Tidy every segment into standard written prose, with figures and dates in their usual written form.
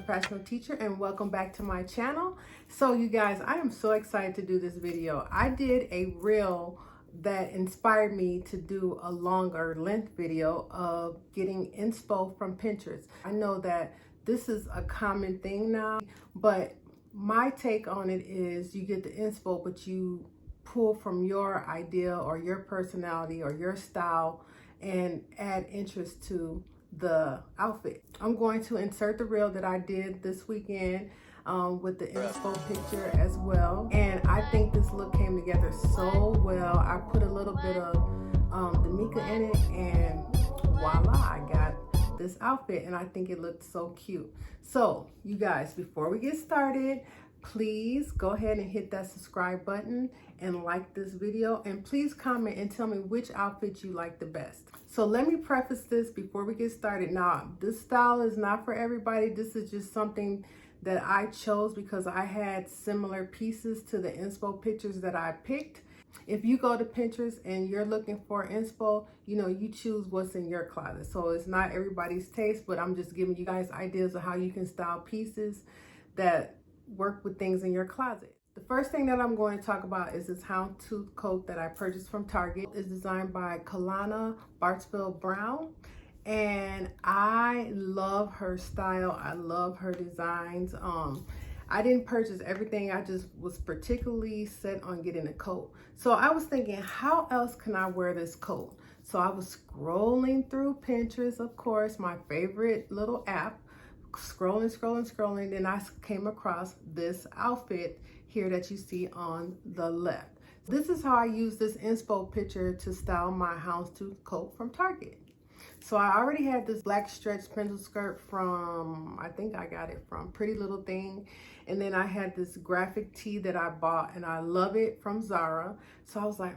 professional teacher, and welcome back to my channel. So you guys, I am so excited to do this video. I did a reel that inspired me to do a longer length video of getting inspo from Pinterest. I know that this is a common thing now, but my take on it is you get the inspo, but you pull from your idea or your personality or your style and add interest to the outfit. I'm going to insert the reel that I did this weekend with the inspo picture as well, and I think this look came together so well. I put a little bit of D'Amica in it, and voila, I got this outfit, and I think it looked so cute. So you guys, before we get started, please go ahead and hit that subscribe button and like this video, and please comment and tell me which outfit you like the best. So let me preface this before we get started. Now, this style is not for everybody. This is just something that I chose because I had similar pieces to the inspo pictures that I picked. If you go to Pinterest and you're looking for inspo, you know, you choose what's in your closet. So it's not everybody's taste, but I'm just giving you guys ideas of how you can style pieces that work with things in your closet. The first thing that I'm going to talk about is this Houndstooth coat that I purchased from Target. It's designed by Kalana Bartsville Brown, and I love her style. I love her designs. I didn't purchase everything. I just was particularly set on getting a coat. So I was thinking, how else can I wear this coat? So I was scrolling through Pinterest, of course, my favorite little app, scrolling. Then I came across this outfit here that you see on the left. This is how I use this inspo picture to style my Houndstooth coat from Target. So I already had this black stretch pencil skirt from, I think I got it from Pretty Little Thing. And then I had this graphic tee that I bought, and I love it, from Zara. So I was like,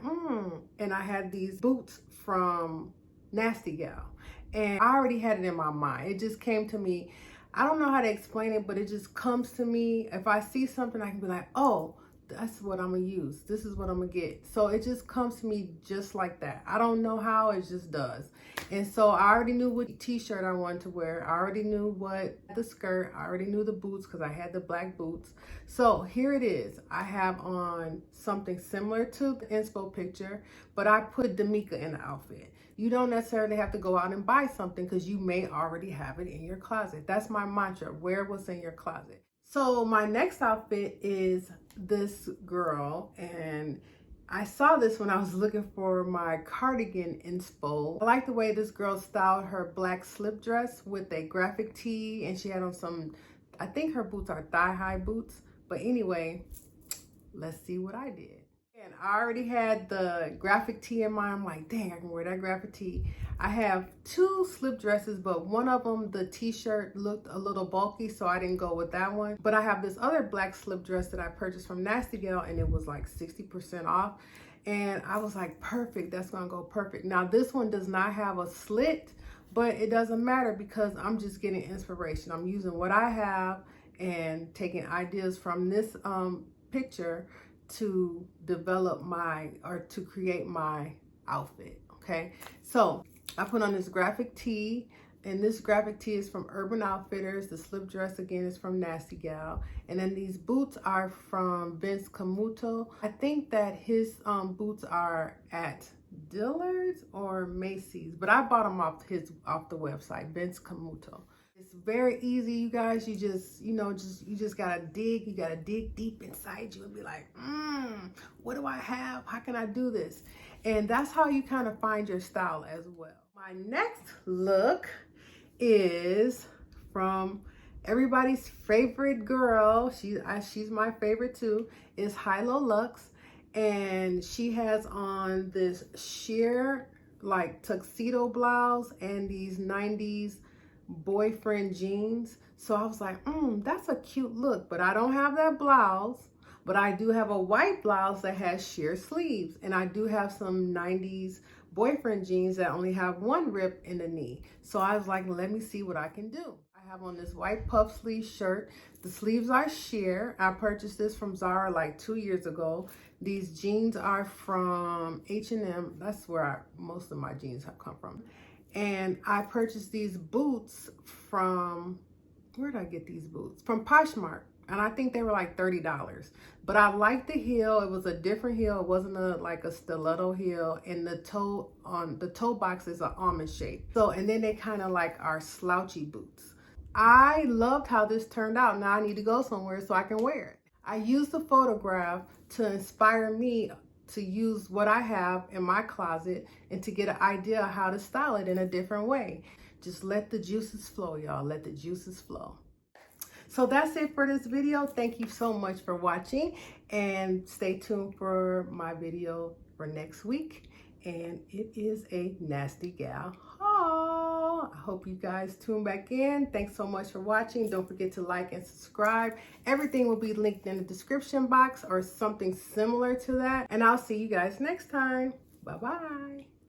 And I had these boots from Nasty Gal. And I already had it in my mind. It just came to me. I don't know how to explain it, but it just comes to me. If I see something, I can be like, oh, that's what I'm gonna use. This is what I'm gonna get. So it just comes to me just like that. I don't know how, it just does. And so I already knew what t-shirt I wanted to wear. I already knew what the skirt. I already knew the boots because I had the black boots. So here it is. I have on something similar to the inspo picture, but I put D'Amica in the outfit. You don't necessarily have to go out and buy something because you may already have it in your closet. That's my mantra. Wear what's in your closet. So my next outfit is this girl, and I saw this when I was looking for my cardigan inspo. I like the way this girl styled her black slip dress with a graphic tee, and she had on some, I think her boots are thigh-high boots. But anyway, let's see what I did. And I already had the graphic tee in mind. I'm like, dang, I can wear that graphic tee. I have two slip dresses, but one of them, the t-shirt looked a little bulky, so I didn't go with that one. But I have this other black slip dress that I purchased from Nasty Gal, and it was like 60% off. And I was like, perfect, that's gonna go perfect. Now this one does not have a slit, but it doesn't matter because I'm just getting inspiration. I'm using what I have and taking ideas from this picture to develop to create my outfit. Okay, so I put on this graphic tee, and this graphic tee is from Urban Outfitters. The slip dress again is from Nasty Gal, and then these boots are from Vince Camuto. I think that his boots are at Dillard's or Macy's, but I bought them off the website, Vince Camuto. It's very easy, you guys. You just, you just gotta dig. You gotta dig deep inside you and be like, what do I have? How can I do this? And that's how you kind of find your style as well. My next look is from everybody's favorite girl. She's my favorite too. Is Hilo Lux, and she has on this sheer like tuxedo blouse and these 90s boyfriend jeans. So I was like, that's a cute look, but I don't have that blouse. But I do have a white blouse that has sheer sleeves, and I do have some 90s boyfriend jeans that only have one rip in the knee. So I was like, let me see what I can do. I have on this white puff sleeve shirt. The sleeves are sheer. I purchased this from Zara like 2 years ago. These jeans are from H&M. That's where most of my jeans have come from. And I purchased these boots from where did I get these boots? From Poshmark. And I think they were like $30. But I liked the heel. It was a different heel. It wasn't like a stiletto heel. And the toe box is an almond shape. So, and then they kind of like are slouchy boots. I loved how this turned out. Now I need to go somewhere so I can wear it. I used the photograph to inspire me to use what I have in my closet and to get an idea of how to style it in a different way. Just let the juices flow, y'all. Let the juices flow. So that's it for this video. Thank you so much for watching, and stay tuned for my video for next week. And it is a nasty gal haul. I hope you guys tune back in. Thanks so much for watching. Don't forget to like and subscribe. Everything will be linked in the description box or something similar to that. And I'll see you guys next time. Bye-bye.